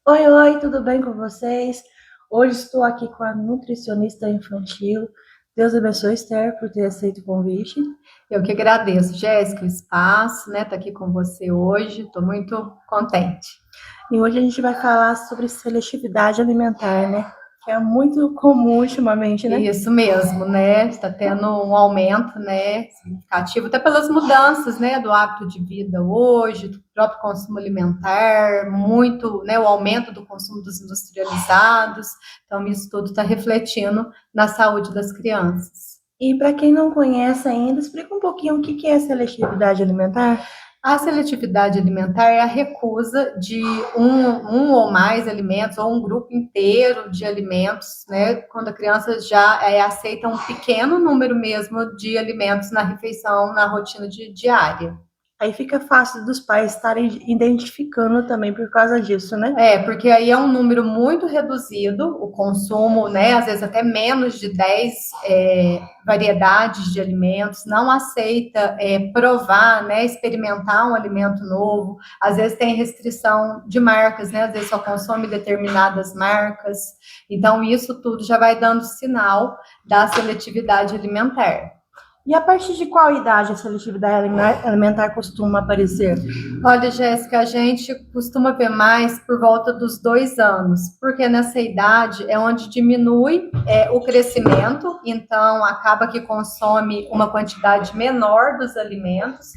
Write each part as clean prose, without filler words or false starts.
Oi, oi, tudo bem com vocês? Hoje estou aqui com a nutricionista infantil. Deus abençoe, Esther, por ter aceito o convite. Eu que agradeço, Jéssica, o espaço, né? Tá aqui com você hoje. Estou muito contente. E hoje a gente vai falar sobre seletividade alimentar, né? Que é muito comum ultimamente, né? Isso mesmo, né? Está tendo um aumento, né, significativo, até pelas mudanças, né, do hábito de vida hoje, do próprio consumo alimentar, muito, né, o aumento do consumo dos industrializados. Então, isso tudo está refletindo na saúde das crianças. E para quem não conhece ainda, explica um pouquinho o que é seletividade alimentar. A seletividade alimentar é a recusa de um ou mais alimentos, ou um grupo inteiro de alimentos, né? Quando a criança já aceita um pequeno número mesmo de alimentos na refeição, na rotina diária. Aí fica fácil dos pais estarem identificando também por causa disso, né? Porque aí é um número muito reduzido, o consumo, né? Às vezes até menos de 10 variedades de alimentos, não aceita provar, né? Experimentar um alimento novo, às vezes tem restrição de marcas, né? Às vezes só consome determinadas marcas. Então, isso tudo já vai dando sinal da seletividade alimentar. E a partir de qual idade a seletividade alimentar costuma aparecer? Olha, Jéssica, a gente costuma ver mais por volta dos 2 anos, porque nessa idade é onde diminui o crescimento, então acaba que consome uma quantidade menor dos alimentos.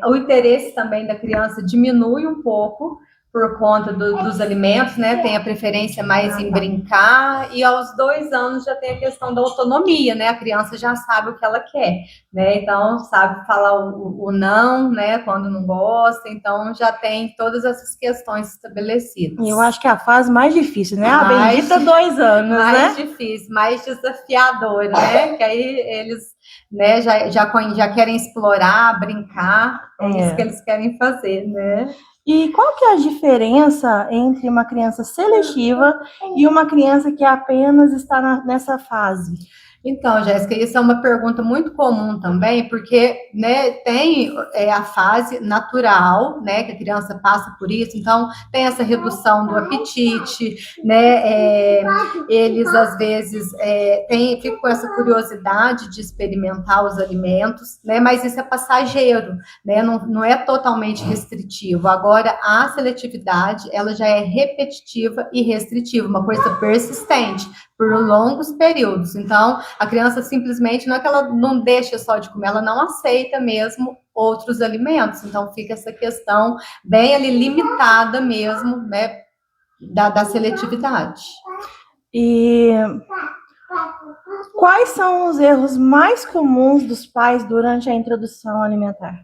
O interesse também da criança diminui um pouco por conta dos alimentos, né? Tem a preferência mais em brincar, e aos 2 anos já tem a questão da autonomia, né? A criança já sabe o que ela quer, né? Então sabe falar o não, né? Quando não gosta, então já tem todas essas questões estabelecidas. E eu acho que é a fase mais difícil, né? A bendita 2 anos, mais né? difícil, mais desafiadora, né? Que aí eles, né, já querem explorar, brincar, isso que eles querem fazer, né? E qual que é a diferença entre uma criança seletiva e uma criança que apenas está nessa fase? Então, Jéssica, isso é uma pergunta muito comum também, porque, né, tem a fase natural, né, que a criança passa por isso, então tem essa redução do apetite, né, eles às vezes ficam com essa curiosidade de experimentar os alimentos, né, mas isso é passageiro, né, não é totalmente restritivo. Agora, a seletividade, ela já é repetitiva e restritiva, uma coisa persistente, por longos períodos. Então, a criança simplesmente não é que ela não deixa só de comer, ela não aceita mesmo outros alimentos. Então, fica essa questão bem ali limitada mesmo, né, da seletividade. E quais são os erros mais comuns dos pais durante a introdução alimentar?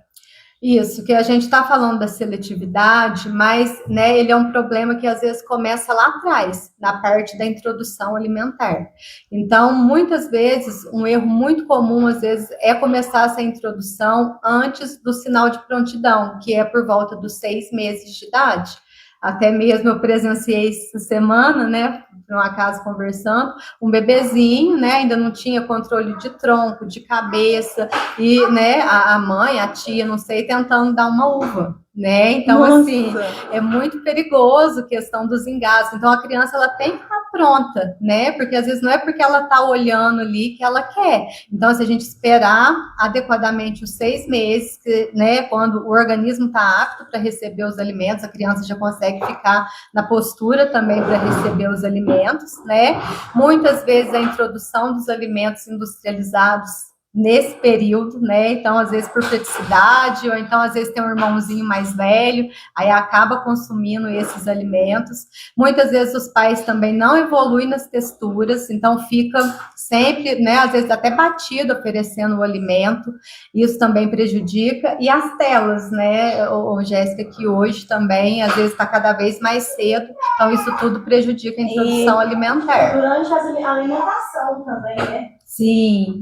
Isso, que a gente está falando da seletividade, mas, né, ele é um problema que às vezes começa lá atrás, na parte da introdução alimentar. Então, muitas vezes, um erro muito comum, às vezes, é começar essa introdução antes do sinal de prontidão, que é por volta dos 6 meses de idade. Até mesmo eu presenciei essa semana, né, por um acaso conversando, um bebezinho, né, ainda não tinha controle de tronco, de cabeça, e, né, a mãe, a tia, não sei, tentando dar uma uva, né? Então, Nossa, assim, é muito perigoso a questão dos engasgos. Então, a criança, ela tem que estar pronta, né? Porque às vezes não é porque ela está olhando ali que ela quer. Então, se a gente esperar adequadamente os 6 meses, né, quando o organismo está apto para receber os alimentos, a criança já consegue ficar na postura também para receber os alimentos, né? Muitas vezes a introdução dos alimentos industrializados nesse período, né? Então, às vezes por praticidade, ou então às vezes tem um irmãozinho mais velho, aí acaba consumindo esses alimentos. Muitas vezes os pais também não evoluem nas texturas, então fica sempre, né? Às vezes até batido oferecendo o alimento, isso também prejudica. E as telas, né, Jéssica, que hoje também às vezes está cada vez mais cedo, então isso tudo prejudica a introdução alimentar. Durante a alimentação também, né? Sim,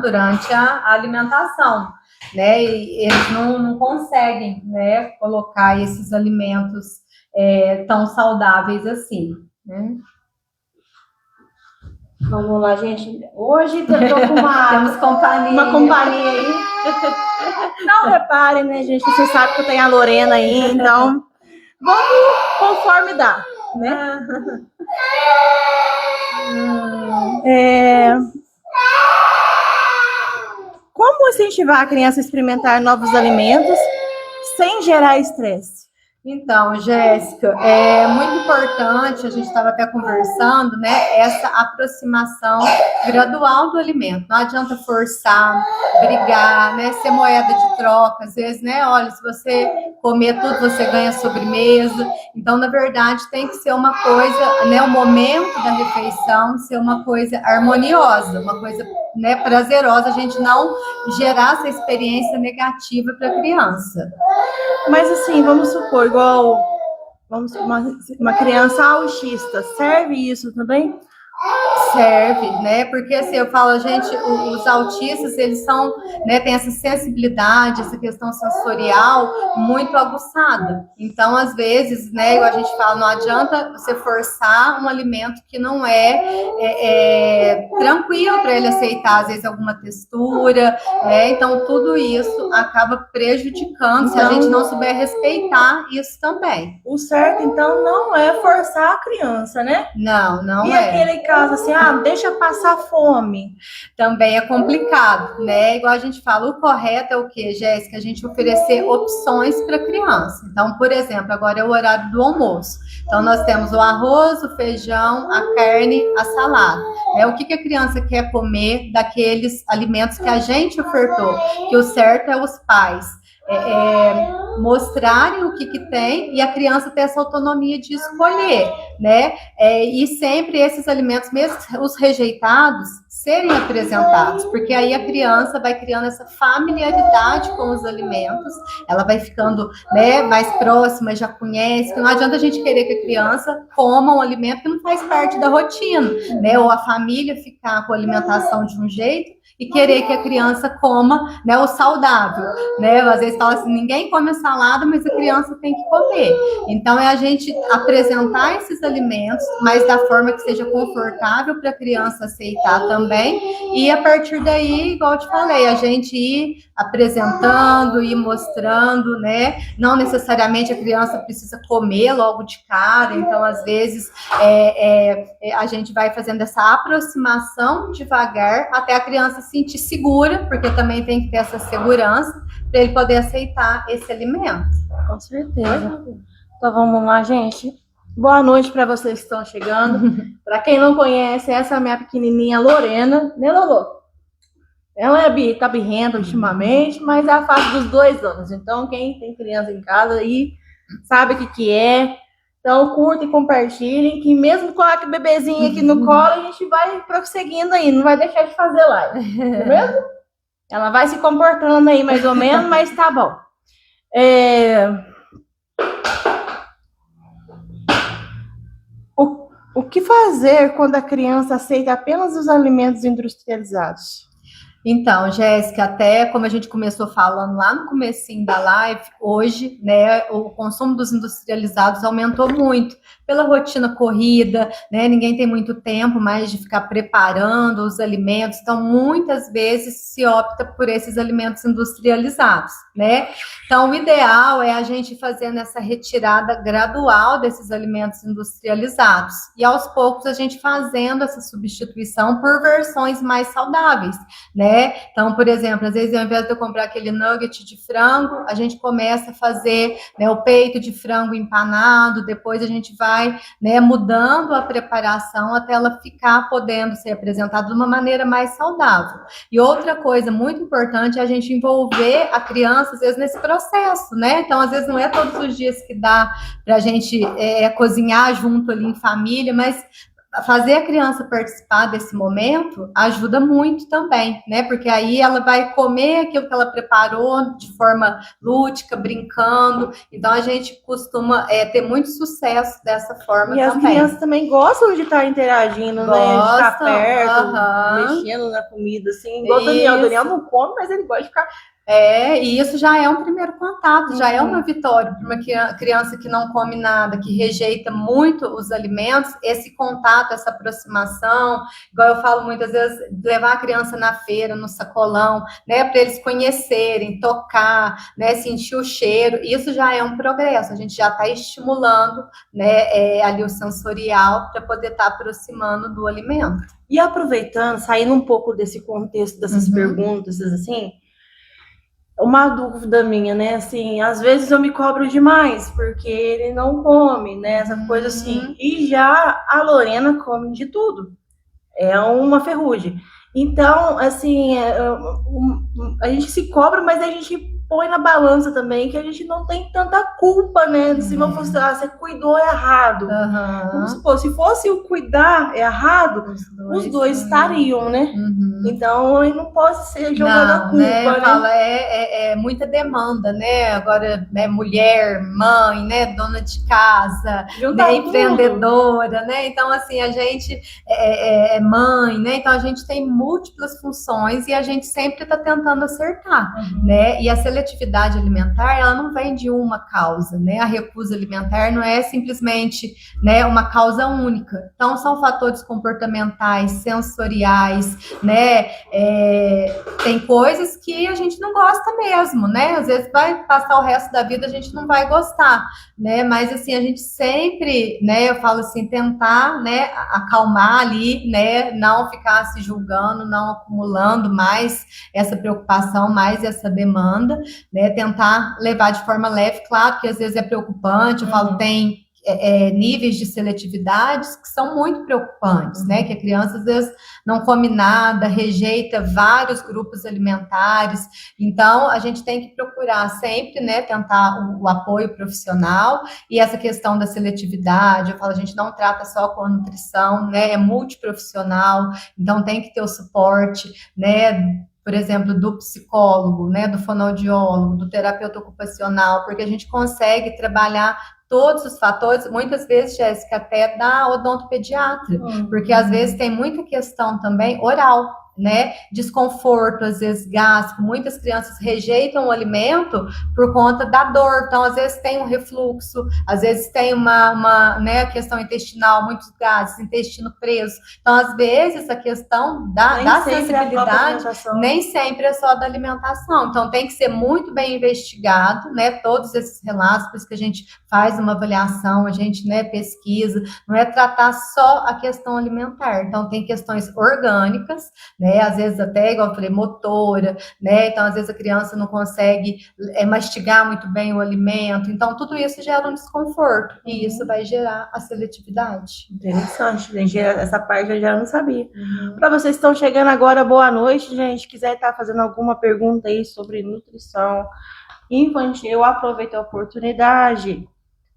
durante a alimentação, né? E eles não conseguem, né, colocar esses alimentos tão saudáveis assim, né? Vamos lá, gente. Hoje eu tô com Temos companhia. Uma companhia aí. Não reparem, né, gente? Vocês sabem que eu tenho a Lorena aí, então vamos conforme dá, né? Como incentivar a criança a experimentar novos alimentos sem gerar estresse? Então, Jéssica, é muito importante, a gente estava até conversando, né, essa aproximação gradual do alimento. Não adianta forçar, brigar, né, ser moeda de troca, às vezes, né, olha, se você comer tudo, você ganha sobremesa. Então, na verdade, tem que ser uma coisa, né, o momento da refeição ser uma coisa harmoniosa, uma coisa, né, prazerosa, a gente não gerar essa experiência negativa para a criança. Mas assim, vamos supor, igual uma criança autista, serve isso também? Serve, né? Porque assim, eu falo, gente, os autistas, eles são, né, tem essa sensibilidade, essa questão sensorial muito aguçada. Então, às vezes, né, a gente fala, não adianta você forçar um alimento que não é tranquilo para ele aceitar, às vezes, alguma textura, né? Então, tudo isso acaba prejudicando se a gente não souber respeitar isso também. O certo, então, não é forçar a criança, né? Não e é. E aquele caso assim, deixa passar fome. Também é complicado, né? Igual a gente fala, o correto é o quê, Jéssica? A gente oferecer opções para a criança. Então, por exemplo, agora é o horário do almoço. Então, nós temos o arroz, o feijão, a carne, a salada. O que a criança quer comer daqueles alimentos que a gente ofertou? Que o certo é os pais mostrarem o que tem e a criança ter essa autonomia de escolher, né? E sempre esses alimentos, mesmo os rejeitados, serem apresentados, porque aí a criança vai criando essa familiaridade com os alimentos, ela vai ficando, né, mais próxima, já conhece, que não adianta a gente querer que a criança coma um alimento que não faz parte da rotina, né? Ou a família ficar com a alimentação de um jeito e querer que a criança coma, né, o saudável, né? Às vezes fala assim, ninguém come salada, mas a criança tem que comer. Então, é a gente apresentar esses alimentos, mas da forma que seja confortável para a criança aceitar também, e a partir daí, igual eu te falei, a gente ir apresentando, ir mostrando, né? Não necessariamente a criança precisa comer logo de cara, então, às vezes, a gente vai fazendo essa aproximação devagar até a criança se sentir segura, porque também tem que ter essa segurança para ele poder aceitar esse alimento. Com certeza. Então vamos lá, gente. Boa noite para vocês que estão chegando. Para quem não conhece, essa é a minha pequenininha Lorena, né, Lolo? Ela tá birrenta ultimamente, mas é a fase dos 2 anos. Então quem tem criança em casa aí sabe o que é. Então, curta e compartilhem, que mesmo com a bebezinha aqui no colo, a gente vai prosseguindo aí, não vai deixar de fazer live, tá vendo? Ela vai se comportando aí, mais ou menos, mas tá bom. O que fazer quando a criança aceita apenas os alimentos industrializados? Então, Jéssica, até como a gente começou falando lá no comecinho da live, hoje, né, o consumo dos industrializados aumentou muito pela rotina corrida, né, ninguém tem muito tempo mais de ficar preparando os alimentos, então muitas vezes se opta por esses alimentos industrializados, né? Então, o ideal é a gente fazer essa retirada gradual desses alimentos industrializados e aos poucos a gente fazendo essa substituição por versões mais saudáveis, né? Então, por exemplo, às vezes ao invés de eu comprar aquele nugget de frango, a gente começa a fazer, né, o peito de frango empanado, depois a gente vai, né, mudando a preparação até ela ficar podendo ser apresentada de uma maneira mais saudável. E outra coisa muito importante é a gente envolver a criança, às vezes, nesse processo, né? Então, às vezes não é todos os dias que dá para a gente cozinhar junto ali em família, mas fazer a criança participar desse momento ajuda muito também, né? Porque aí ela vai comer aquilo que ela preparou de forma lúdica, brincando. Então, a gente costuma ter muito sucesso dessa forma também. E as crianças também gostam de estar interagindo, né? De estar perto, mexendo na comida, assim. Igual o Daniel. O Daniel não come, mas ele gosta de ficar E isso já é um primeiro contato, já é uma vitória para uma criança que não come nada, que rejeita muito os alimentos, esse contato, essa aproximação, igual eu falo muitas vezes, levar a criança na feira, no sacolão, né, para eles conhecerem, tocar, né, sentir o cheiro, isso já é um progresso, a gente já está estimulando, né, ali o sensorial para poder estar aproximando do alimento. E aproveitando, saindo um pouco desse contexto, dessas perguntas, assim, uma dúvida minha, né, assim, às vezes eu me cobro demais, porque ele não come, né, essa coisa assim, e já a Lorena come de tudo, é uma ferrugem. Então, assim, a gente se cobra, mas a gente põe na balança também que a gente não tem tanta culpa, né? Se não fosse, você cuidou errado. Vamos supor, se fosse o cuidar errado, os dois estariam, né? Então, aí não pode ser jogando a culpa, né? Eu falo, é muita demanda, né? Agora, né, mulher, mãe, né? Dona de casa, né, empreendedora, né? Então, assim, a gente é mãe, né? Então, a gente tem múltiplas funções e a gente sempre está tentando acertar, né? E a seletividade alimentar, ela não vem de uma causa, né? A recusa alimentar não é simplesmente, né, uma causa única. Então, são fatores comportamentais, sensoriais, né? Tem coisas que a gente não gosta mesmo, né? Às vezes vai passar o resto da vida, a gente não vai gostar, né? Mas, assim, a gente sempre, né, eu falo assim, tentar, né, acalmar ali, né? Não ficar se julgando, não acumulando mais essa preocupação, mais essa demanda, né? Tentar levar de forma leve, claro que às vezes é preocupante, eu falo, tem níveis de seletividades que são muito preocupantes, né? Que a criança às vezes não come nada, rejeita vários grupos alimentares, então a gente tem que procurar sempre, né, tentar o apoio profissional, e essa questão da seletividade, eu falo, a gente não trata só com a nutrição, né? É multiprofissional, então tem que ter o suporte, né? Por exemplo, do psicólogo, né, do fonoaudiólogo, do terapeuta ocupacional, porque a gente consegue trabalhar todos os fatores, muitas vezes, Jéssica, até da odontopediatra, porque às vezes tem muita questão também oral, né, desconforto, às vezes gástrico, muitas crianças rejeitam o alimento por conta da dor, então às vezes tem um refluxo, às vezes tem uma né, questão intestinal, muitos gases, intestino preso, então às vezes a questão da sensibilidade nem sempre é só da alimentação, então tem que ser muito bem investigado, né, todos esses relatos, por isso que a gente faz uma avaliação, a gente, né, pesquisa, não é tratar só a questão alimentar, então tem questões orgânicas, né, às vezes até, igual eu falei, motora, né, então às vezes a criança não consegue mastigar muito bem o alimento, então tudo isso gera um desconforto, e isso vai gerar a seletividade. Interessante, gente, essa parte eu já não sabia. Para vocês que estão chegando agora, boa noite, gente, quiser estar fazendo alguma pergunta aí sobre nutrição infantil, aproveita a oportunidade,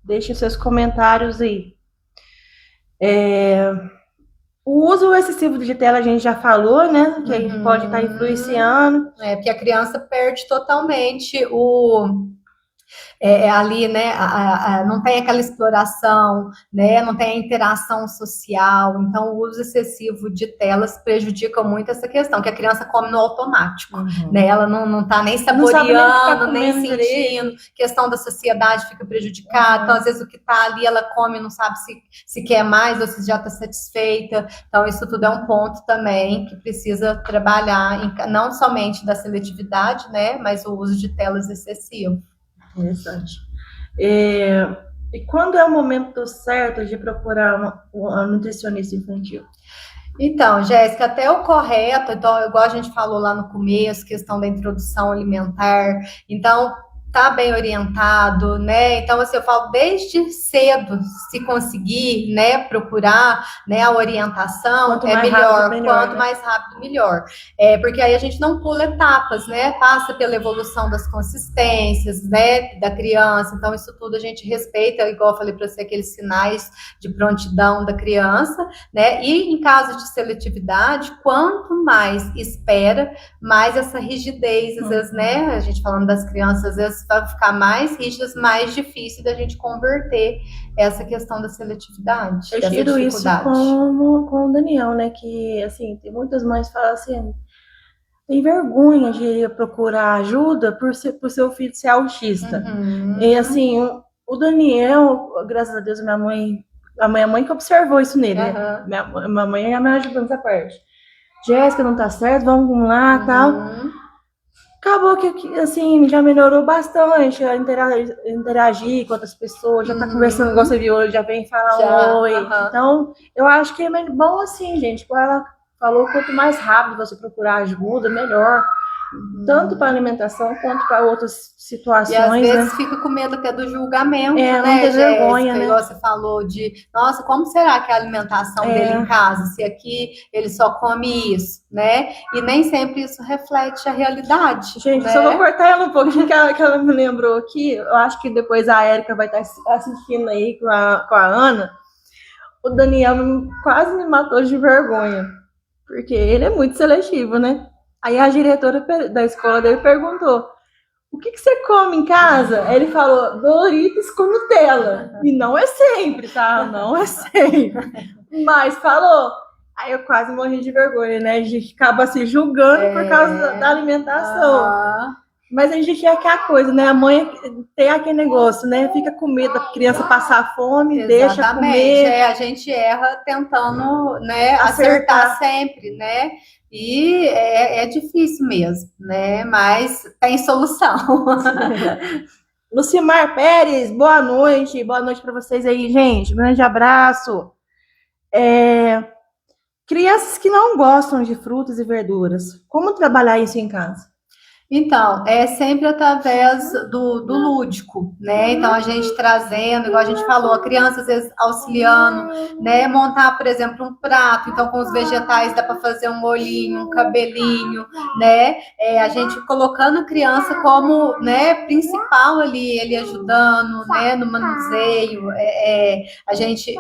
deixe seus comentários aí. O uso excessivo de tela a gente já falou, né? Que aí pode estar influenciando. Porque a criança perde totalmente ali, né, não tem aquela exploração, né, não tem a interação social, então o uso excessivo de telas prejudica muito essa questão, que a criança come no automático, né, ela não tá nem saboreando, nem sentindo, questão da saciedade fica prejudicada, então às vezes o que tá ali ela come, não sabe se quer mais ou se já tá satisfeita, então isso tudo é um ponto também que precisa trabalhar, não somente da seletividade, né, mas o uso de telas excessivo. Interessante. E quando é o momento certo de procurar uma nutricionista infantil? Então, Jéssica, até o correto, então, igual a gente falou lá no começo, questão da introdução alimentar, então tá bem orientado, né? Então, assim, eu falo desde cedo, se conseguir, né, procurar, né, a orientação, quanto é mais melhor, rápido, quanto mais rápido, melhor. Porque aí a gente não pula etapas, né? Passa pela evolução das consistências, né, da criança. Então, isso tudo a gente respeita, igual eu falei para você, aqueles sinais de prontidão da criança, né? E em caso de seletividade, quanto mais espera, mais essa rigidez, às vezes, né? A gente falando das crianças, às vezes vai ficar mais rígidas, mais difícil da gente converter essa questão da seletividade. Eu tiro isso com o Daniel, né? Que, assim, tem muitas mães que falam assim, tem vergonha de procurar ajuda por seu filho ser autista. E assim, o Daniel, graças a Deus, a minha mãe que observou isso nele, né? Minha mãe me ajudou nessa parte. Jéssica, não tá certo, vamos lá, tal. Acabou que, assim, já melhorou bastante a interagir com outras pessoas, já tá conversando, igual você viu hoje, já vem falar oi. Então, eu acho que é bom assim, gente, como ela falou, quanto mais rápido você procurar ajuda, melhor. Tanto para alimentação quanto para outras situações. E às vezes fica com medo até do julgamento, né, não ter vergonha, né? Igual você falou de, nossa, como será que é a alimentação dele em casa? Se aqui ele só come isso, né? E nem sempre isso reflete a realidade. Gente, né? só vou cortar ela um pouquinho que ela me lembrou aqui. Eu acho que depois a Érica vai estar assistindo aí com a Ana. O Daniel quase me matou de vergonha. Porque ele é muito seletivo, né? Aí a diretora da escola dele perguntou: o que você come em casa? Aí ele falou: Doritos com Nutella. E não é sempre, tá? Não é sempre. Mas falou. Aí eu quase morri de vergonha, né? A gente acaba se julgando por causa da alimentação. Mas a gente é aquela coisa, né? A mãe tem aquele negócio, né? Fica com medo da criança passar fome, deixa comer. A gente erra tentando, né, acertar sempre, né? E é difícil mesmo, né? Mas tem solução. Lucimar Pérez, boa noite para vocês aí, gente. Um grande abraço. Crianças que não gostam de frutas e verduras, como trabalhar isso em casa? Então, é sempre através do lúdico, né? Então, a gente trazendo, igual a gente falou, a criança às vezes auxiliando, né? Montar, por exemplo, um prato, então com os vegetais dá para fazer um olhinho, um cabelinho, né? A gente colocando a criança como, né, principal ali, ele ajudando, né, no manuseio, a gente,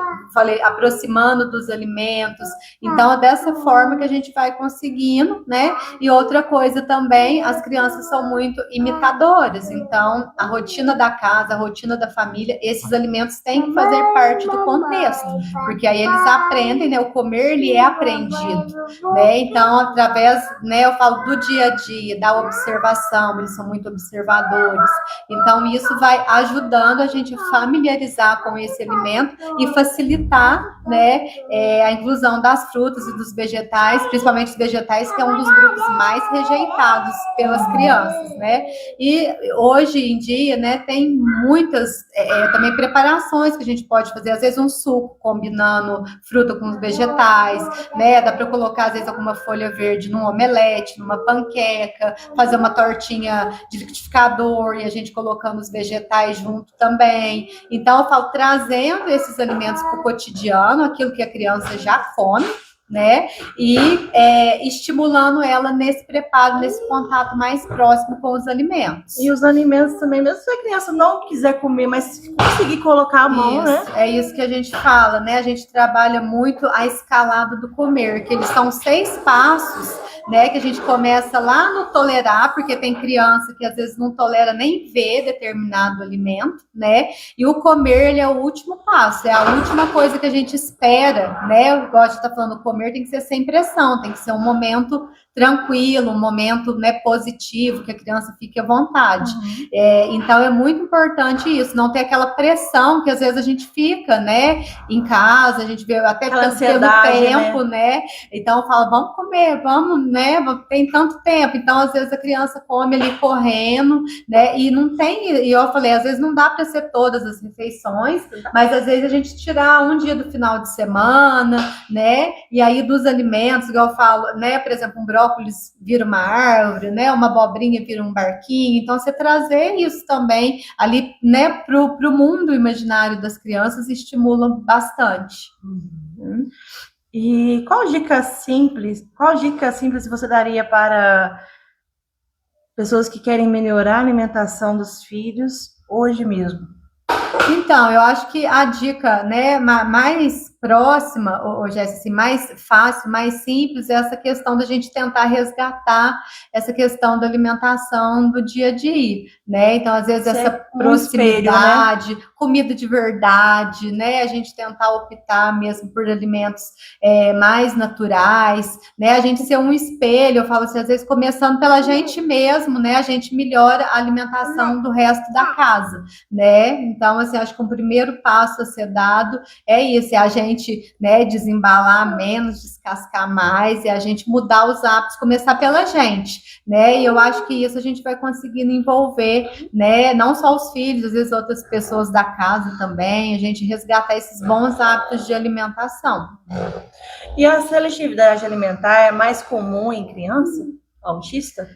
aproximando dos alimentos. Então, é dessa forma que a gente vai conseguindo, né? E outra coisa também, as crianças são muito imitadoras, então a rotina da casa, a rotina da família, esses alimentos têm que fazer parte do contexto, porque aí eles aprendem, né? O comer, ele é aprendido, né? Então, através, né, eu falo do dia a dia, da observação, eles são muito observadores, então isso vai ajudando a gente a familiarizar com esse alimento e facilitar, né, a inclusão das frutas e dos vegetais, principalmente os vegetais, que é um dos grupos mais rejeitados pelas crianças, né? E hoje em dia, né, tem muitas também preparações que a gente pode fazer, às vezes um suco combinando fruta com os vegetais, né? Dá para colocar às vezes alguma folha verde num omelete, numa panqueca, fazer uma tortinha de liquidificador e a gente colocando os vegetais junto também. Então eu falo, trazendo esses alimentos para o cotidiano, aquilo que a criança já come, né? E estimulando ela nesse preparo, nesse contato mais próximo com os alimentos. E os alimentos também, mesmo se a criança não quiser comer, mas conseguir colocar a mão, né? É isso que a gente fala, né? A gente trabalha muito a escalada do comer, que eles são 6 passos, né? Que a gente começa lá no tolerar, porque tem criança que às vezes não tolera nem ver determinado alimento, né? E o comer, ele é o último passo, é a última coisa que a gente espera, né? Igual a gente tá falando, comer tem que ser sem pressão, tem que ser um momento tranquilo, um momento, né, positivo, que a criança fique à vontade. Então é muito importante isso, não ter aquela pressão que às vezes a gente fica, né, em casa, a gente vê até pelo tempo, né? Então fala, vamos comer, vamos, né? Tem tanto tempo, então às vezes a criança come ali correndo, né? E não tem, e eu falei, às vezes não dá para ser todas as refeições, mas às vezes a gente tirar um dia do final de semana, né? E aí dos alimentos, igual eu falo, né? Por exemplo, um brócolis vira uma árvore, né? Uma abobrinha vira um barquinho. Então, você trazer isso também ali, né? Pro mundo imaginário das crianças estimula bastante. E qual dica simples você daria para pessoas que querem melhorar a alimentação dos filhos hoje mesmo? Então, eu acho que a dica, né, mais próxima, Jéssica, assim, mais fácil, mais simples, é essa questão da gente tentar resgatar essa questão da alimentação do dia a dia, né? Então, às vezes, essa proximidade, espelho, né? Comida de verdade, né? A gente tentar optar mesmo por alimentos mais naturais, né? A gente ser um espelho, eu falo assim, às vezes, começando pela gente mesmo, né? A gente melhora a alimentação do resto da casa, né? Então, assim, acho que o primeiro passo a ser dado é isso, é a gente, né, desembalar menos, descascar mais, e a gente mudar os hábitos, começar pela gente, né? E eu acho que isso a gente vai conseguindo envolver, né, não só os filhos, às vezes outras pessoas da casa também, a gente resgatar esses bons hábitos de alimentação. E a seletividade alimentar é mais comum em criança autista?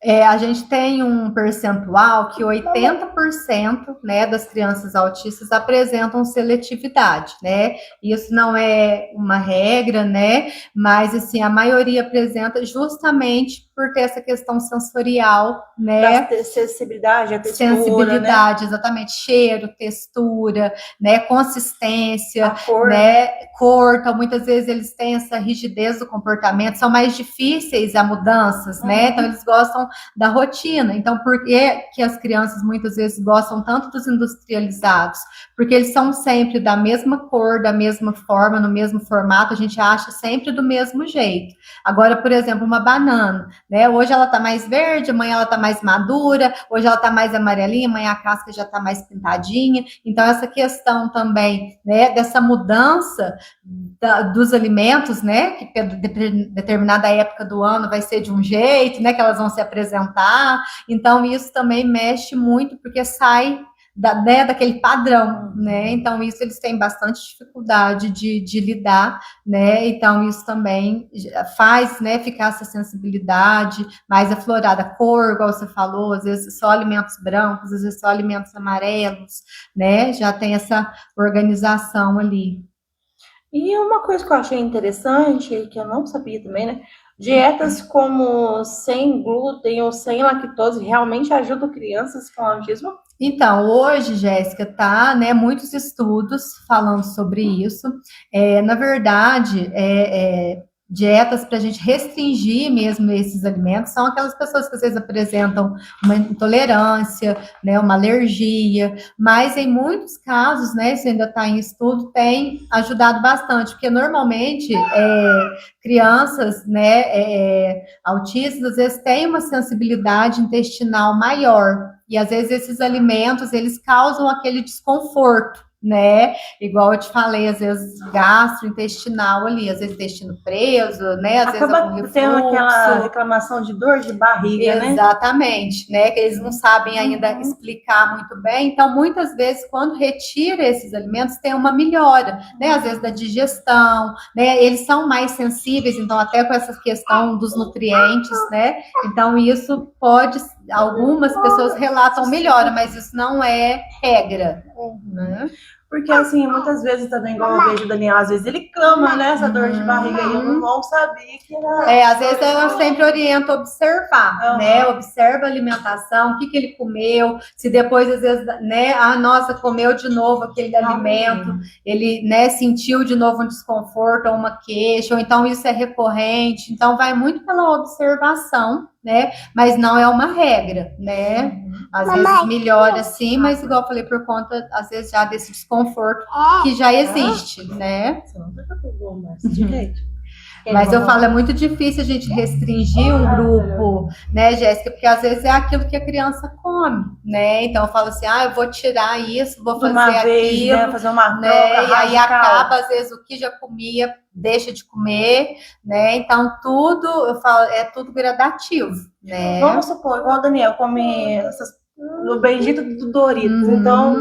A gente tem um percentual que 80%, né, das crianças autistas apresentam seletividade, né? Isso não é uma regra, né? Mas, assim, a maioria apresenta justamente por ter essa questão sensorial, né? Da sensibilidade, a textura, sensibilidade, né? Exatamente, cheiro, textura, né? Consistência, a cor, né? Cor, então muitas vezes eles têm essa rigidez do comportamento, são mais difíceis a mudanças, né? Então eles gostam da rotina. Então, por que as crianças muitas vezes gostam tanto dos industrializados? Porque eles são sempre da mesma cor, da mesma forma, no mesmo formato, a gente acha sempre do mesmo jeito. Agora, por exemplo, uma banana, né? Hoje ela tá mais verde, amanhã ela tá mais madura, hoje ela tá mais amarelinha, amanhã a casca já tá mais pintadinha. Então, essa questão também, né, dessa mudança dos alimentos, né, que em determinada época do ano vai ser de um jeito, né, que elas vão se apresentar. Então, isso também mexe muito, porque sai daquele padrão, né? Então, isso eles têm bastante dificuldade de lidar, né? Então, isso também faz, né, ficar essa sensibilidade mais aflorada, a cor, igual você falou, às vezes só alimentos brancos, às vezes só alimentos amarelos, né? Já tem essa organização ali. E uma coisa que eu achei interessante, que eu não sabia também, né? Dietas como sem glúten ou sem lactose realmente ajudam crianças com autismo? Então, hoje, Jéssica, tá, né, muitos estudos falando sobre isso. Na verdade, dietas para a gente restringir mesmo esses alimentos são aquelas pessoas que às vezes apresentam uma intolerância, né, uma alergia, mas em muitos casos, né, isso ainda está em estudo, tem ajudado bastante, porque normalmente crianças, né, autistas, às vezes têm uma sensibilidade intestinal maior, e às vezes esses alimentos, eles causam aquele desconforto, né? Igual eu te falei, às vezes gastrointestinal ali, às vezes intestino preso, né? Às vezes algum refluxo. Tendo aquela reclamação de dor de barriga, né? Exatamente, né? Que eles não sabem ainda explicar muito bem. Então, muitas vezes, quando retira esses alimentos, tem uma melhora, né? Às vezes da digestão, né? Eles são mais sensíveis, então até com essa questão dos nutrientes, né? Então, isso pode, algumas pessoas relatam melhora, mas isso não é regra, né? Porque, assim, muitas vezes também, igual eu vejo o Daniel, às vezes ele clama, né, essa dor de barriga, e eu não sabia que era... às vezes eu sempre oriento a observar, né, observa a alimentação, o que ele comeu, se depois, às vezes, né, nossa, comeu de novo aquele alimento, ele, né, sentiu de novo um desconforto ou uma queixa, ou então isso é recorrente, então vai muito pela observação, né, mas não é uma regra, né, às vezes melhora sim, mas igual eu falei, por conta, às vezes, já desse desconforto que já existe, né. Mas eu falo, é muito difícil a gente restringir um grupo, né, Jéssica? Porque às vezes é aquilo que a criança come, né? Então eu falo assim, eu vou tirar isso, vou fazer aquilo, né? Fazer uma troca, né? E aí acaba, às vezes, o que já comia deixa de comer, né? Então tudo, eu falo, é tudo gradativo, né? Vamos supor, igual o Daniel come no bendito do Doritos, então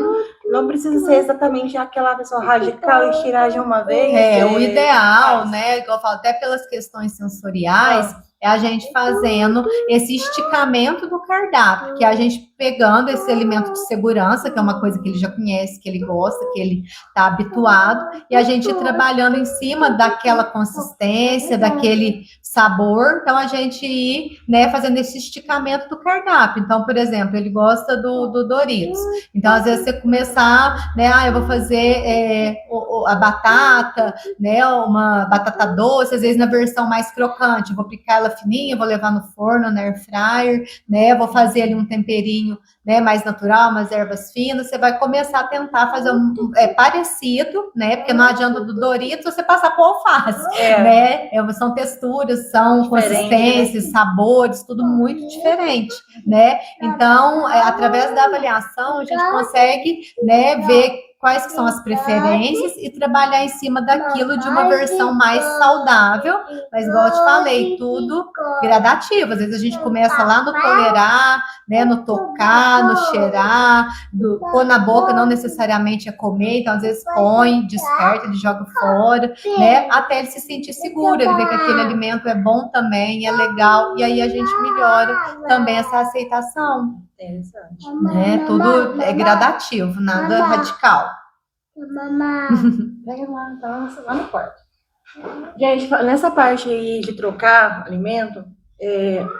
não precisa ser exatamente aquela pessoa radical e tirar de uma vez. O ideal, né? Igual eu falo, até pelas questões sensoriais, é a gente fazendo esse esticamento do cardápio, que é a gente pegando esse alimento de segurança, que é uma coisa que ele já conhece, que ele gosta, que ele está habituado, e a gente ir trabalhando em cima daquela consistência, daquele sabor, então a gente ir, né, fazendo esse esticamento do cardápio. Então, por exemplo, ele gosta do Doritos, então às vezes você começar, né, eu vou fazer a batata, né, uma batata doce, às vezes na versão mais crocante, eu vou picar ela fininha, vou levar no forno, na air fryer, né, vou fazer ali um temperinho, né, mais natural, umas ervas finas, você vai começar a tentar fazer parecido, né, porque não adianta do Doritos você passar por alface, né, são texturas, são consistências, né? Sabores, tudo muito diferente, né, então, através da avaliação, a gente consegue, né, ver quais que são as preferências e trabalhar em cima daquilo de uma versão mais saudável, mas igual eu te falei, tudo gradativo. Às vezes a gente começa lá no tolerar, né, no tocar, no cheirar, pôr na boca não necessariamente é comer, então às vezes põe, descarta, ele joga fora, né, até ele se sentir seguro, ele vê que aquele alimento é bom também, é legal, e aí a gente melhora também essa aceitação. Interessante. Né? Tudo é gradativo, nada radical. Pega lá, tá lá no quarto. Gente, nessa parte aí de trocar alimento,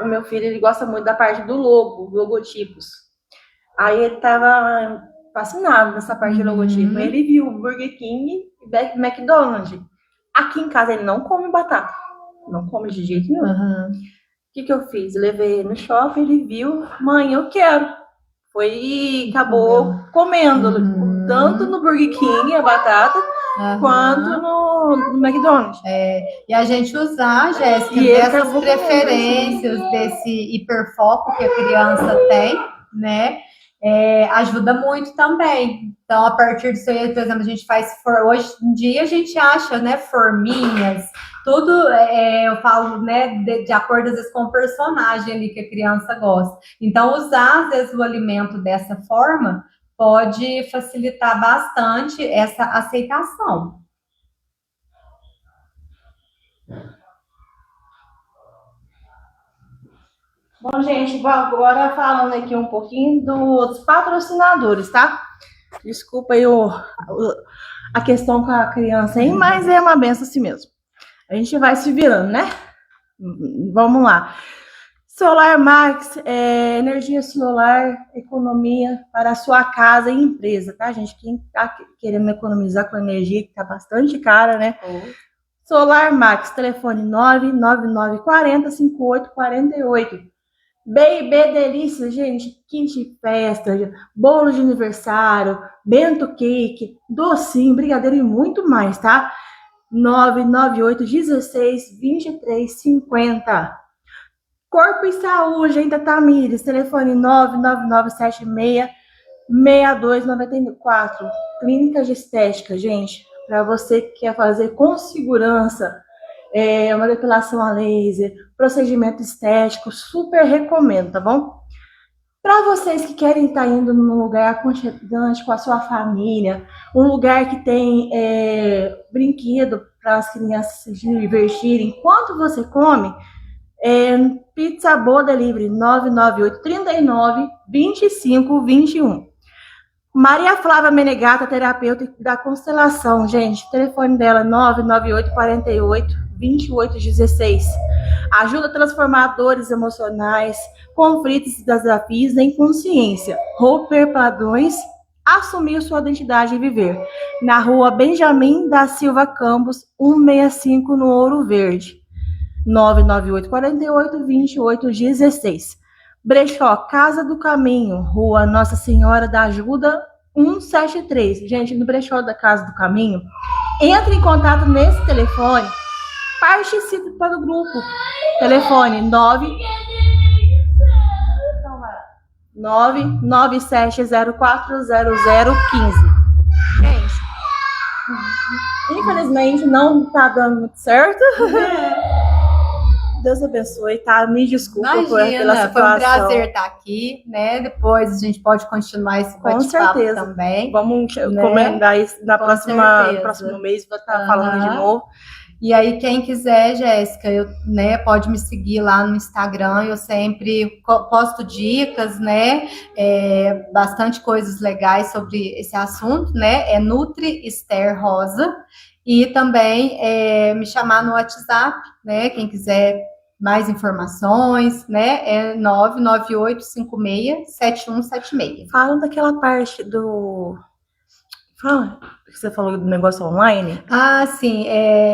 o meu filho ele gosta muito da parte do logotipos. Aí ele tava fascinado nessa parte de logotipo. Ele viu Burger King e McDonald's. Aqui em casa ele não come batata. Não come de jeito nenhum. O que eu fiz? Levei no shopping, ele viu, mãe, eu quero. Foi e acabou comendo, tanto no Burger King, a batata, quanto no McDonald's. E a gente usar, Jéssica, dessas preferências, desse hiperfoco que a criança tem, né? Ajuda muito também. Então, a partir disso aí, por exemplo, a gente faz, hoje em dia a gente acha, né, forminhas, tudo, eu falo, né, de acordo às vezes com o personagem ali que a criança gosta. Então, usar às vezes o alimento dessa forma pode facilitar bastante essa aceitação. Bom, gente, vou agora falando aqui um pouquinho dos patrocinadores, tá? Desculpa aí a questão com a criança aí, mas é uma benção assim mesmo. A gente vai se virando, né? Vamos lá. Solar Max, energia solar, economia para a sua casa e empresa, tá, gente? Quem tá querendo economizar com energia, que tá bastante cara, né? Solar Max, telefone 99940-5848. Baby Delícia, gente, kit festa, bolo de aniversário, bento cake, docinho, brigadeiro e muito mais, tá? 998-16-23-50. Corpo e Saúde, ainda Tamires, telefone 99976-6294. Clínica de Estética, gente, para você que quer fazer com segurança, uma depilação a laser, procedimento estético, super recomendo, tá bom? Para vocês que querem estar indo num lugar aconchegante com a sua família, um lugar que tem brinquedo para as crianças se divertirem enquanto você come, Pizza Boa Delivery 998-39-2521. Maria Flávia Menegata, terapeuta da Constelação, gente, telefone dela 998-48-2816. Ajuda transformadores emocionais, conflitos e desafios em consciência, romper padrões, assumir sua identidade e viver. Na rua Benjamin da Silva Campos, 165 no Ouro Verde. 998-48-2816. Brechó, Casa do Caminho, Rua Nossa Senhora da Ajuda, 173. Gente, no Brechó da Casa do Caminho, entre em contato nesse telefone, participe do grupo. Telefone 997040015. Gente, infelizmente não tá dando muito certo. Deus abençoe, tá? Me desculpa pela situação. Foi um prazer estar aqui, né? Depois a gente pode continuar esse bate-papo também. Vamos encomendar isso no próximo mês, vou estar falando de novo. E aí, quem quiser, Jéssica, né, pode me seguir lá no Instagram, eu sempre posto dicas, né, bastante coisas legais sobre esse assunto, né, é Nutri Esther Rosa, e também me chamar no WhatsApp, né, quem quiser mais informações, né, é 998567176. Fala daquela parte do... Fala, que você falou do negócio online. Ah, sim,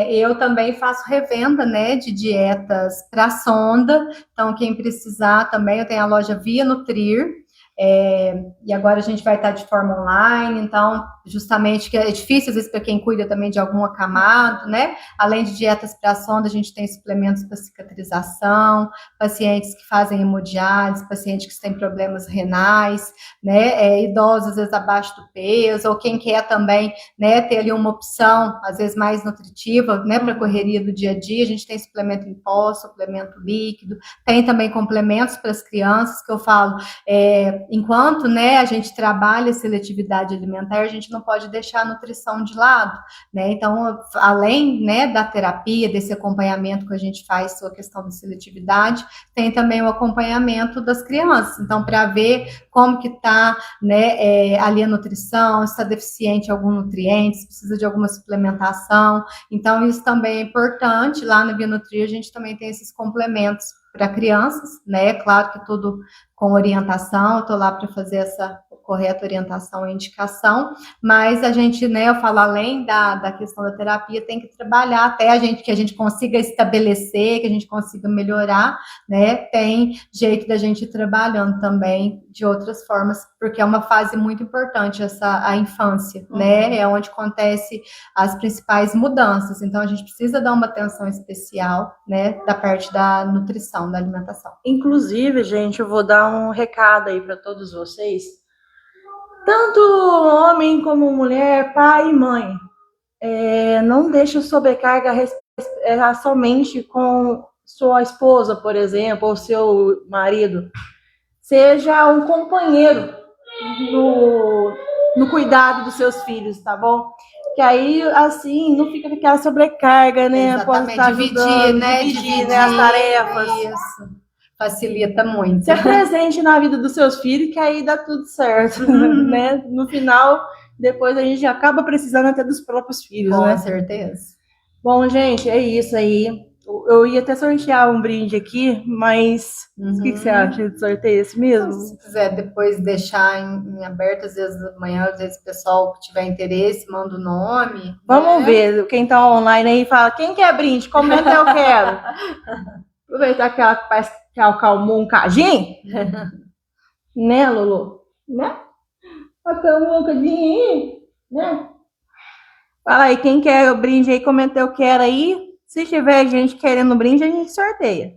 eu também faço revenda, né, de dietas para sonda, então quem precisar também, eu tenho a loja Via Nutrir, e agora a gente vai estar de forma online, então justamente que é difícil às vezes para quem cuida também de algum acamado, né? Além de dietas para sonda, a gente tem suplementos para cicatrização, pacientes que fazem hemodiálise, pacientes que têm problemas renais, né? Idosos às vezes abaixo do peso, ou quem quer também, né, ter ali uma opção às vezes mais nutritiva, né, para a correria do dia a dia, a gente tem suplemento em pó, suplemento líquido, tem também complementos para as crianças que eu falo, enquanto, né, a gente trabalha a seletividade alimentar, a gente não pode deixar a nutrição de lado, né? Então, além, né, da terapia, desse acompanhamento que a gente faz sobre a questão da seletividade, tem também o acompanhamento das crianças. Então, para ver como que está, né, ali a nutrição, se está deficiente em algum nutriente, se precisa de alguma suplementação. Então, isso também é importante. Lá no Bienutri, a gente também tem esses complementos para crianças, né? Claro que tudo com orientação, eu estou lá para fazer essa correta orientação e indicação, mas a gente, né, eu falo, além da questão da terapia, tem que trabalhar até que a gente consiga estabelecer, que a gente consiga melhorar, né, tem jeito da gente ir trabalhando também de outras formas, porque é uma fase muito importante a infância, né, é onde acontece as principais mudanças, então a gente precisa dar uma atenção especial, né, da parte da nutrição, da alimentação. Inclusive, gente, eu vou dar um recado aí para todos vocês, tanto homem como mulher, pai e mãe, não deixe sobrecarga somente com sua esposa, por exemplo, ou seu marido. Seja um companheiro no cuidado dos seus filhos, tá bom? Que aí, assim, não fica aquela sobrecarga, né? Exatamente, Pode dividir, né, as tarefas. Isso. Facilita muito. Ser presente na vida dos seus filhos, que aí dá tudo certo, né? No final, depois a gente acaba precisando até dos próprios filhos, né? Com certeza. Bom, gente, é isso aí. Eu ia até sortear um brinde aqui, mas o que você acha de sorteio esse mesmo? Então, se quiser depois deixar em aberto, às vezes da manhã, às vezes o pessoal que tiver interesse, manda o nome. Vamos ver, quem tá online aí fala, quem quer brinde? Comenta, eu quero. Aproveitar que ela parece que acalmou um cadinho. Né, Lulu? Né? Acalmou um cadinho, né? Fala aí, quem quer o brinde aí, comenta eu quero aí. Se tiver gente querendo brinde, a gente sorteia.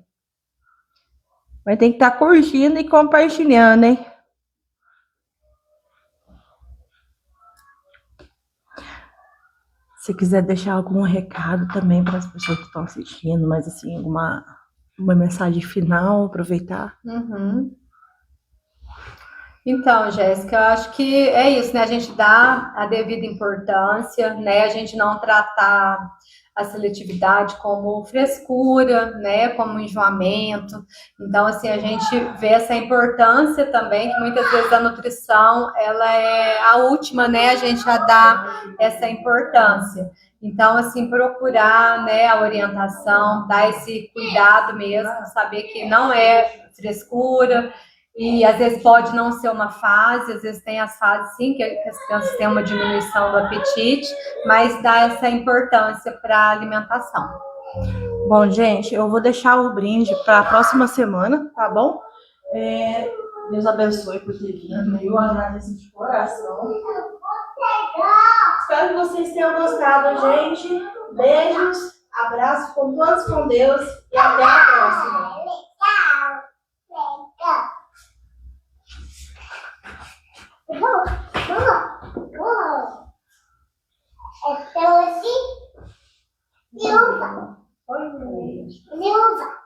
Mas tem que estar curtindo e compartilhando, hein? Se quiser deixar algum recado também para as pessoas que estão assistindo, mas assim, uma mensagem final, aproveitar. Então, Jéssica, eu acho que é isso, né? A gente dá a devida importância, né? A gente não tratar a seletividade como frescura, né? Como enjoamento. Então, assim, a gente vê essa importância também, que muitas vezes a nutrição, ela é a última, né? A gente a dar essa importância. Então, assim, procurar, né, a orientação, dar esse cuidado mesmo, saber que não é frescura, e às vezes pode não ser uma fase, às vezes tem as fases sim, que as crianças têm uma diminuição do apetite, mas dá essa importância para a alimentação. Bom, gente, eu vou deixar o brinde para a próxima semana, tá bom? Deus abençoe por ter vindo, eu agradeço de coração. Espero que vocês tenham gostado, gente. Beijos, abraços, com todos com Deus e até a próxima. Silva.